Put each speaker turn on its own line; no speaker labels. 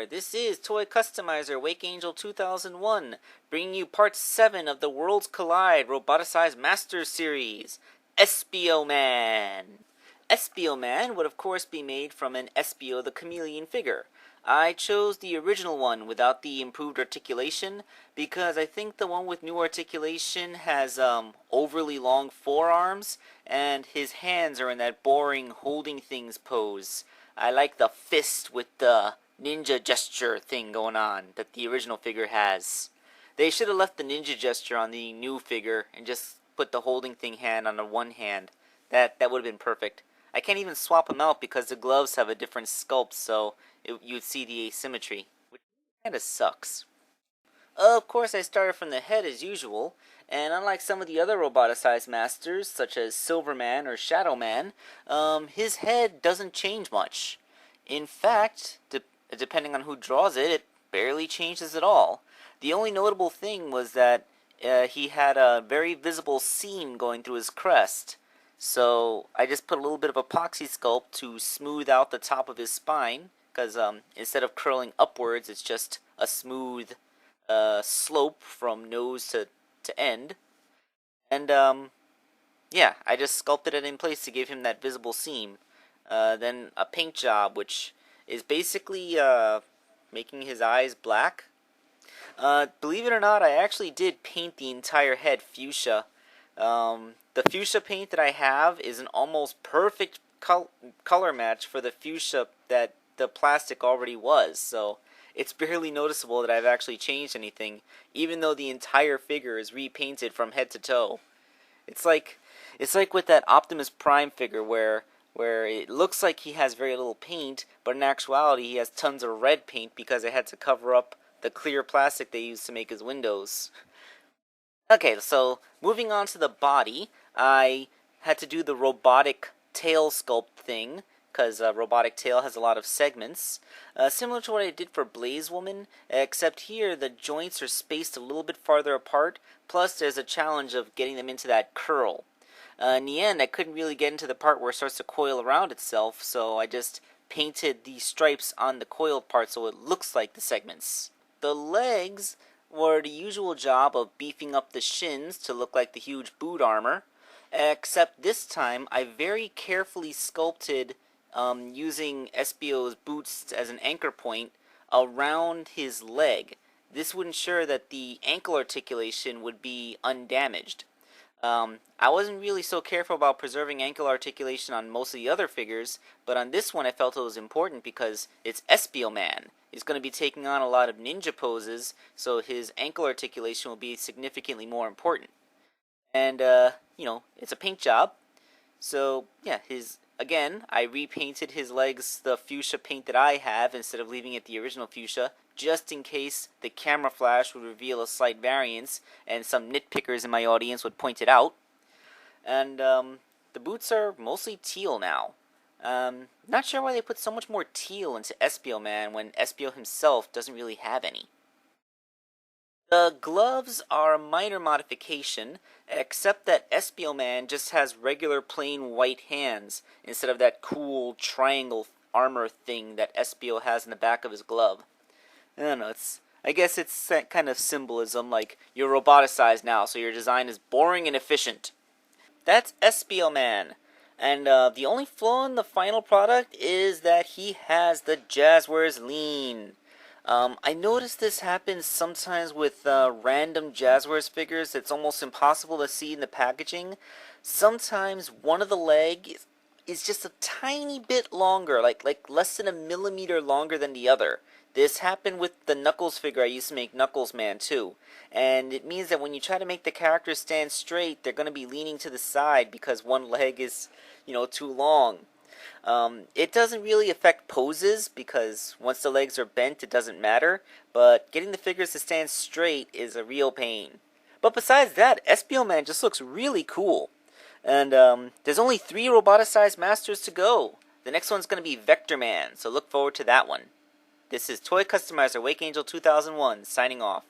there. This is Toy Customizer Wake Angel 2001, bringing you part 7 of the Worlds Collide Roboticized Masters series, Espio Man. Espio Man would of course be made from an Espio the Chameleon figure. I chose the original one without the improved articulation because I think the one with new articulation has overly long forearms and his hands are in that boring holding things pose. I like the fist with the ninja gesture thing going on that the original figure has. They should have left the ninja gesture on the new figure and just put the holding thing hand on the one hand. That would have been perfect. I can't even swap them out because the gloves have a different sculpt, so you'd see the asymmetry, which kind of sucks. Of course, I started from the head as usual, and unlike some of the other roboticized masters, such as Silverman or Shadow Man, his head doesn't change much. In fact, depending on who draws it, it barely changes at all. The only notable thing was that he had a very visible seam going through his crest. So I just put a little bit of epoxy sculpt to smooth out the top of his spine, because instead of curling upwards, it's just a smooth slope from nose to end. And yeah, I just sculpted it in place to give him that visible seam. Then a paint job, which is basically making his eyes black. Believe it or not, I actually did paint the entire head fuchsia. The fuchsia paint that I have is an almost perfect color match for the fuchsia that the plastic already was, so it's barely noticeable that I've actually changed anything, even though the entire figure is repainted from head to toe. It's like with that Optimus Prime figure where it looks like he has very little paint, but in actuality he has tons of red paint because they had to cover up the clear plastic they used to make his windows. Okay, so moving on to the body, I had to do the robotic tail sculpt thing, because robotic tail has a lot of segments, similar to what I did for Blaze Woman, except here the joints are spaced a little bit farther apart, plus there's a challenge of getting them into that curl. In the end, I couldn't really get into the part where it starts to coil around itself, so I just painted the stripes on the coiled part so it looks like the segments. The legs were the usual job of beefing up the shins to look like the huge boot armor, except this time I very carefully sculpted using Espio's boots as an anchor point around his leg. This would ensure that the ankle articulation would be undamaged. I wasn't really so careful about preserving ankle articulation on most of the other figures, but on this one I felt it was important because it's Espio Man. He's going to be taking on a lot of ninja poses, so his ankle articulation will be significantly more important. And, you know, it's a paint job. So, yeah, again, I repainted his legs the fuchsia paint that I have instead of leaving it the original fuchsia, just in case the camera flash would reveal a slight variance and some nitpickers in my audience would point it out. And the boots are mostly teal now. Not sure why they put so much more teal into Espio Man when Espio himself doesn't really have any. The gloves are a minor modification, except that Espio Man just has regular plain white hands instead of that cool triangle armor thing that Espio has in the back of his glove. I don't know, I guess it's that kind of symbolism, like you're roboticized now, so your design is boring and efficient. That's Espio Man. And the only flaw in the final product is that he has the Jazzwares lean. I noticed this happens sometimes with random Jazzwares figures. It's almost impossible to see in the packaging. Sometimes one of the legs is just a tiny bit longer, like less than a millimeter longer than the other. This happened with the Knuckles figure I used to make, Knuckles Man, too. And it means that when you try to make the characters stand straight, they're going to be leaning to the side because one leg is, too long. It doesn't really affect poses because once the legs are bent, it doesn't matter. But getting the figures to stand straight is a real pain. But besides that, Espio Man just looks really cool. And there's only 3 roboticized masters to go. The next one's going to be Vector Man, so look forward to that one. This is Toy Customizer Wake Angel 2001, signing off.